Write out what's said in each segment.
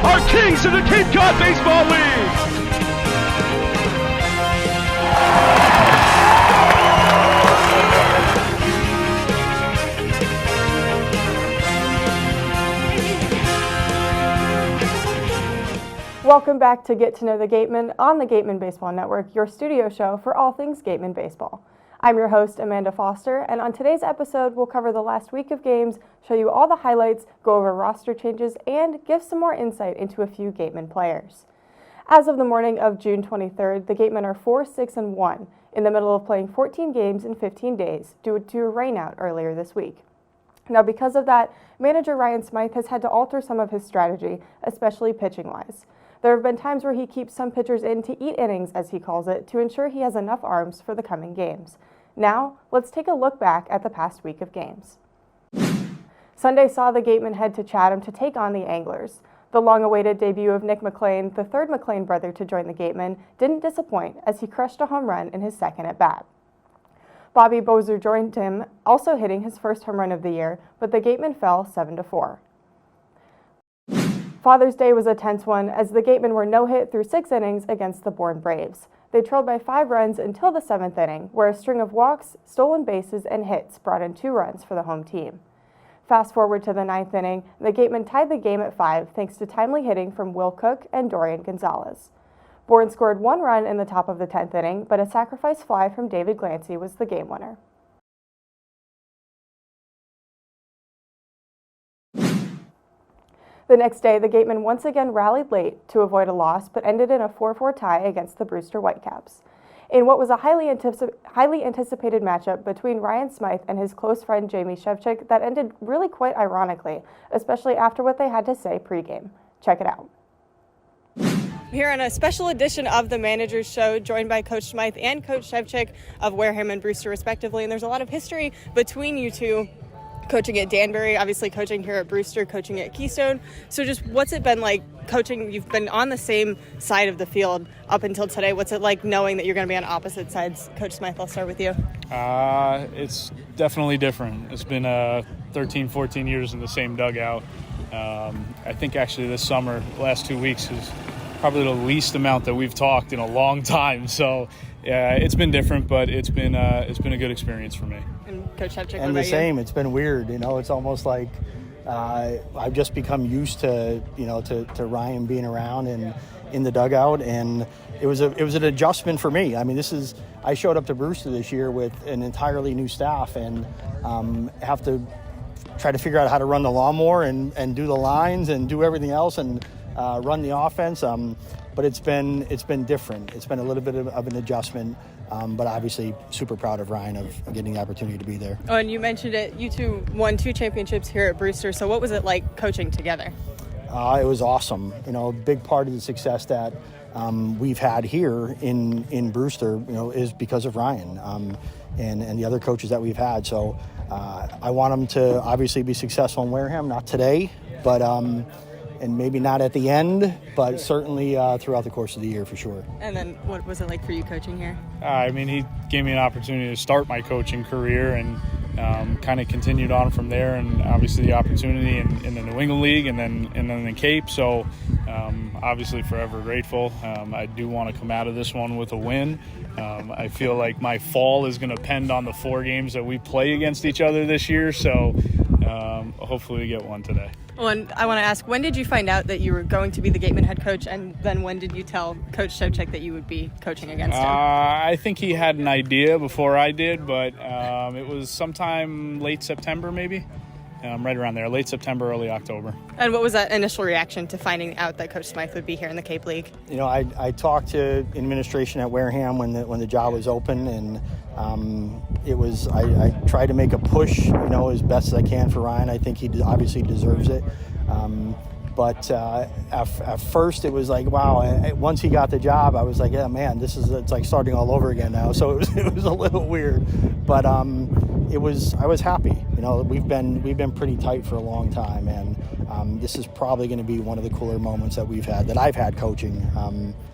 are kings of the Cape Cod Baseball League. Welcome back to Get to Know the Gatemen on the Gatemen Baseball Network, your studio show for all things Gatemen baseball. I'm your host, Amanda Foster, and on today's episode, we'll cover the last week of games, show you all the highlights, go over roster changes, and give some more insight into a few Gatemen players. As of the morning of June 23rd, the Gatemen are 4-6-1, in the middle of playing 14 games in 15 days due to a rainout earlier this week. Now, because of that, manager Ryan Smythe has had to alter some of his strategy, especially pitching-wise. There have been times where he keeps some pitchers in to eat innings, as he calls it, to ensure he has enough arms for the coming games. Now, let's take a look back at the past week of games. Sunday saw the Gatemen head to Chatham to take on the Anglers. The long-awaited debut of Nick McLean, the third McLean brother to join the Gatemen, didn't disappoint as he crushed a home run in his second at-bat. Bobby Bozer joined him, also hitting his first home run of the year, but the Gatemen fell 7-4. Father's Day was a tense one as the Gatemen were no-hit through 6 innings against the Bourne Braves. They trailed by 5 runs until the 7th inning, where a string of walks, stolen bases, and hits brought in 2 runs for the home team. Fast forward to the 9th inning, the Gatemen tied the game at 5 thanks to timely hitting from Will Cook and Dorian Gonzalez. Bourne scored 1 run in the top of the 10th inning, but a sacrifice fly from David Glancy was the game winner. The next day, the Gatemen once again rallied late to avoid a loss, but ended in a 4-4 tie against the Brewster Whitecaps. In what was a highly anticipated matchup between Ryan Smythe and his close friend Jamie Shevchik that ended really quite ironically, especially after what they had to say pregame. Check it out. Here on a special edition of the Manager's Show, joined by Coach Smythe and Coach Shevchik of Wareham and Brewster, respectively, and there's a lot of history between you two. Coaching at Danbury, obviously coaching here at Brewster, coaching at Keystone. So just what's it been like coaching? You've been on the same side of the field up until today. What's it like knowing that you're going to be on opposite sides? Coach Smythe, I'll start with you. It's definitely different. It's been 13, 14 years in the same dugout. I think actually this summer, the last 2 weeks is probably the least amount that we've talked in a long time. So yeah, it's been different, but it's been a good experience for me. And Coach Shevchik, and the same. It's been weird. It's almost like I've just become used to Ryan being around and in the dugout, and it was an adjustment for me. I mean, I showed up to Brewster this year with an entirely new staff and have to try to figure out how to run the lawnmower and do the lines and do everything else and run the offense. But it's been different. It's been a little bit of an adjustment, but obviously super proud of Ryan of getting the opportunity to be there. Oh, and you mentioned it. You two won 2 championships here at Brewster. So what was it like coaching together? It was awesome. A big part of the success that we've had here in Brewster, is because of Ryan and the other coaches that we've had. So I want them to obviously be successful in Wareham, not today, but and maybe not at the end, but certainly throughout the course of the year for sure. And then what was it like for you coaching here? He gave me an opportunity to start my coaching career and kind of continued on from there, and obviously the opportunity in the New England League and then the Cape. So obviously forever grateful. I do want to come out of this one with a win. I feel like my fall is going to depend on the 4 games that we play against each other this year. So hopefully we get one today. Well, and I want to ask, when did you find out that you were going to be the Gatemen head coach, and then when did you tell Coach Shevchik that you would be coaching against him? I think he had an idea before I did, but it was sometime late September maybe, right around there, late September, early October. And what was that initial reaction to finding out that Coach Smythe would be here in the Cape League? I talked to administration at Wareham when the job was open, and I tried to make a push, as best as I can for Ryan. I think he obviously deserves it. But at first it was like, wow, once he got the job, I was like, yeah, man, it's like starting all over again now. So it was a little weird, but I was happy. We've been pretty tight for a long time, and this is probably going to be one of the cooler moments that I've had coaching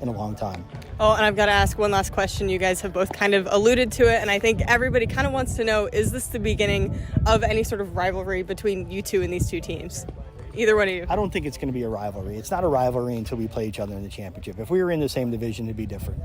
in a long time. Oh, and I've got to ask one last question. You guys have both kind of alluded to it, and I think everybody kind of wants to know, is this the beginning of any sort of rivalry between you two and these two teams? Either one of you? I don't think it's going to be a rivalry. It's not a rivalry until we play each other in the championship. If we were in the same division, it'd be different.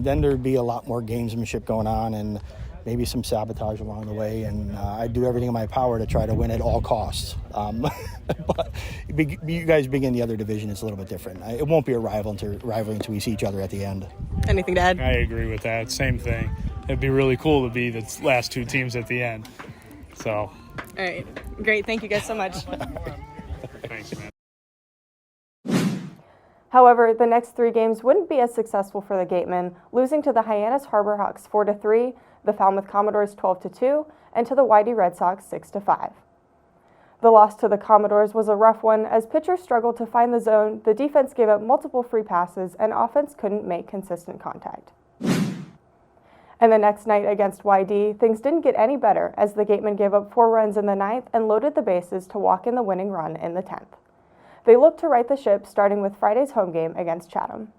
Then there'd be a lot more gamesmanship going on and maybe some sabotage along the way. And I'd do everything in my power to try to win at all costs. But you guys being in the other division, it's a little bit different. It won't be a rivalry until we see each other at the end. Anything to add? I agree with that. Same thing. It'd be really cool to be the last two teams at the end. So. All right. Great. Thank you guys so much. Thanks, man. However, the next 3 games wouldn't be as successful for the Gatemen, losing to the Hyannis Harbor Hawks 4-3, the Falmouth Commodores 12-2, and to the YD Red Sox 6-5. The loss to the Commodores was a rough one as pitchers struggled to find the zone, the defense gave up multiple free passes, and offense couldn't make consistent contact. And the next night against YD, things didn't get any better as the Gatemen gave up 4 runs in the 9th and loaded the bases to walk in the winning run in the 10th. They looked to right the ship, starting with Friday's home game against Chatham.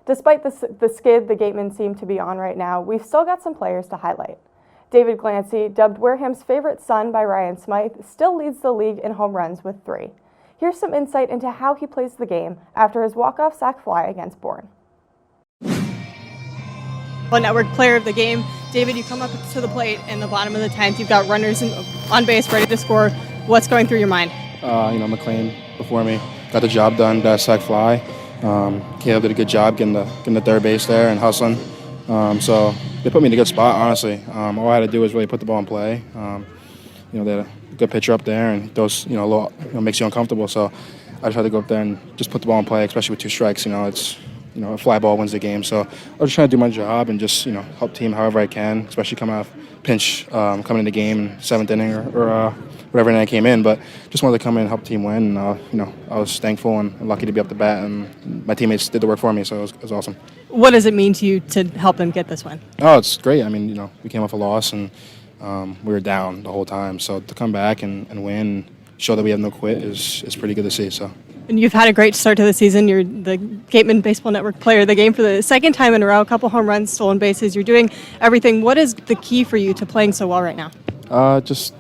Despite the skid the Gatemen seem to be on right now, we've still got some players to highlight. David Glancy, dubbed Wareham's favorite son by Ryan Smythe, still leads the league in home runs with 3. Here's some insight into how he plays the game after his walk-off sac fly against Bourne. Network player of the game. David, you come up to the plate in the bottom of the 10th. You've got runners on base ready to score. What's going through your mind? McLean before me got the job done, that sac fly. Caleb did a good job getting the third base there and hustling. So they put me in a good spot, honestly. All I had to do was really put the ball in play. They had a good pitcher up there, and those, a little, makes you uncomfortable. So I just had to go up there and just put the ball in play, especially with 2 strikes. It's a fly ball wins the game. So I was just trying to do my job and just, help team however I can, especially coming off pinch, coming in the game in 7th inning or whatever inning I came in. But just wanted to come in and help the team win. And, I was thankful and lucky to be up the bat, and my teammates did the work for me, so it was awesome. What does it mean to you to help them get this win? Oh, it's great. We came off a loss, and we were down the whole time. So to come back and win, show that we have no quit is pretty good to see. So. And you've had a great start to the season. You're the Gatemen Baseball Network player of the game for the 2nd time in a row, a couple home runs, stolen bases. You're doing everything. What is the key for you to playing so well right now? Just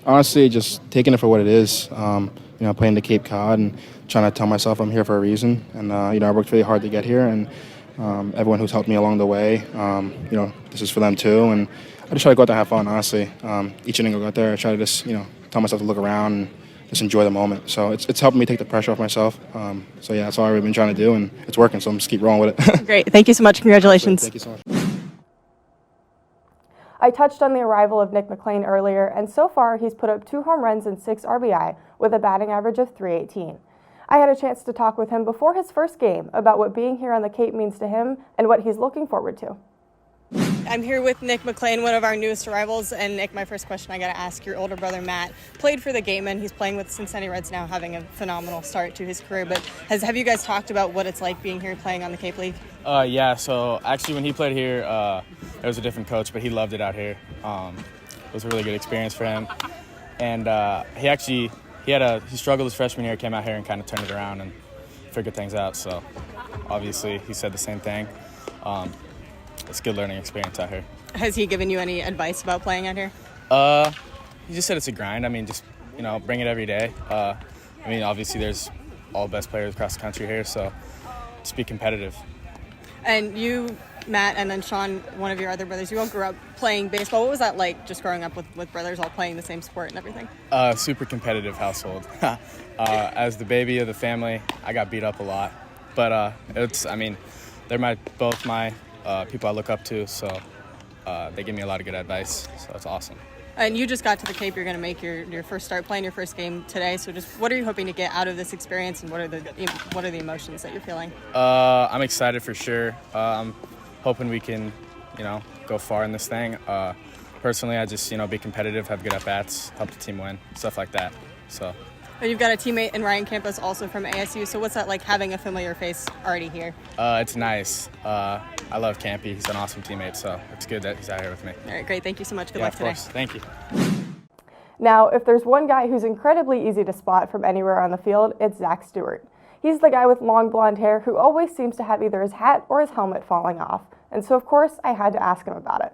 honestly, just taking it for what it is. Playing the Cape Cod and trying to tell myself I'm here for a reason. And, I worked really hard to get here, and everyone who's helped me along the way, this is for them too. And I just try to go out there and have fun, honestly. Each inning I go out there, I try to just, tell myself to look around and just enjoy the moment. So it's helping me take the pressure off myself. That's all I've been trying to do, and it's working, so I'm just keep rolling with it. Great. Thank you so much. Congratulations. Thank you so much. I touched on the arrival of Nick McLean earlier, and so far he's put up 2 home runs and 6 RBI with a batting average of .318. I had a chance to talk with him before his first game about what being here on the Cape means to him and what he's looking forward to. I'm here with Nick McLean, one of our newest arrivals. And Nick, my first question I got to ask, your older brother Matt played for the Gatemen. He's playing with the Cincinnati Reds now, having a phenomenal start to his career. But have you guys talked about what it's like being here playing on the Cape League? Yeah, so actually when he played here, it was a different coach, but he loved it out here. It was a really good experience for him. And he struggled his freshman year, came out here and kind of turned it around and figured things out. So obviously he said the same thing. It's a good learning experience out here. Has he given you any advice about playing out here? He just said it's a grind. Just, bring it every day. Obviously there's all the best players across the country here, so just be competitive. And you, Matt, and then Sean, one of your other brothers, you all grew up playing baseball. What was that like, just growing up with brothers all playing the same sport and everything? Super competitive household. As the baby of the family, I got beat up a lot. But they're both my people I look up to, so they give me a lot of good advice, so it's awesome. And you just got to the Cape. You're going to make your first start playing your first game today. So just what are you hoping to get out of this experience, and what are the emotions that you're feeling? I'm excited for sure. I'm hoping we can, go far in this thing. Personally, I just, be competitive, have good at-bats, help the team win, stuff like that. So. And you've got a teammate in Ryan Campos also from ASU. So what's that like having a familiar face already here? It's nice. I love Campy. He's an awesome teammate, so it's good that he's out here with me. All right, great. Thank you so much. Good luck today. Of course. Thank you. Now, if there's one guy who's incredibly easy to spot from anywhere on the field, it's Zach Stewart. He's the guy with long blonde hair who always seems to have either his hat or his helmet falling off. And so, of course, I had to ask him about it.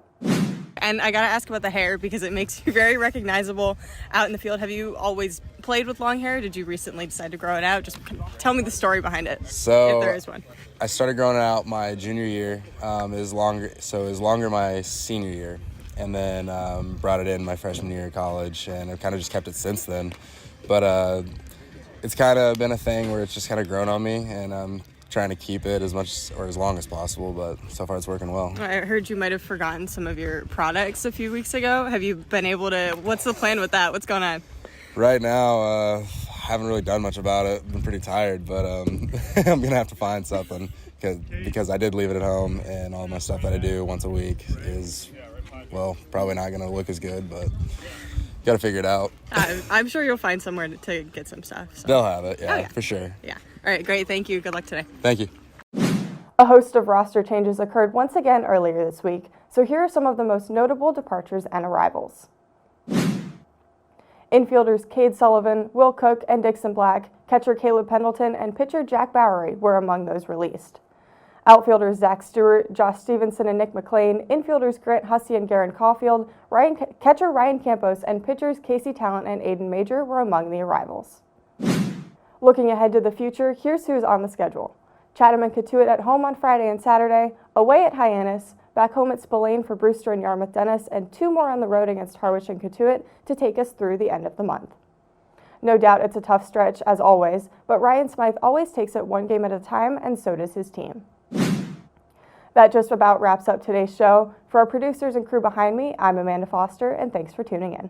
And I got to ask about the hair because it makes you very recognizable out in the field. Have you always played with long hair? Did you recently decide to grow it out? Just tell me the story behind it, if there is one. I started growing it out my junior year. It was longer my senior year, and then brought it in my freshman year of college, and I've kind of just kept it since then. But it's kind of been a thing where it's just kind of grown on me, and I'm trying to keep it as much or as long as possible, but so far it's working well. I heard you might have forgotten some of your products a few weeks ago. Have you been able to, what's the plan with that? What's going on? Right now, I haven't really done much about it. I've been pretty tired, but I'm going to have to find something because I did leave it at home, and all my stuff that I do once a week is, well, probably not going to look as good, but got to figure it out. I'm sure you'll find somewhere to get some stuff. So. They'll have it, yeah, for sure. Yeah. All right, great. Thank you. Good luck today. Thank you. A host of roster changes occurred once again earlier this week, so here are some of the most notable departures and arrivals. Infielders Cade Sullivan, Will Cook, and Dixon Black, catcher Caleb Pendleton, and pitcher Jack Bowery were among those released. Outfielders Zach Stewart, Josh Stevenson, and Nick McLean, infielders Grant Hussey and Garen Caulfield, catcher Ryan Campos, and pitchers Casey Talent and Aiden Major were among the arrivals. Looking ahead to the future, here's who's on the schedule. Chatham and Cotuit at home on Friday and Saturday, away at Hyannis, back home at Spillane for Brewster and Yarmouth Dennis, and 2 more on the road against Harwich and Cotuit to take us through the end of the month. No doubt it's a tough stretch, as always, but Ryan Smythe always takes it one game at a time, and so does his team. That just about wraps up today's show. For our producers and crew behind me, I'm Amanda Foster, and thanks for tuning in.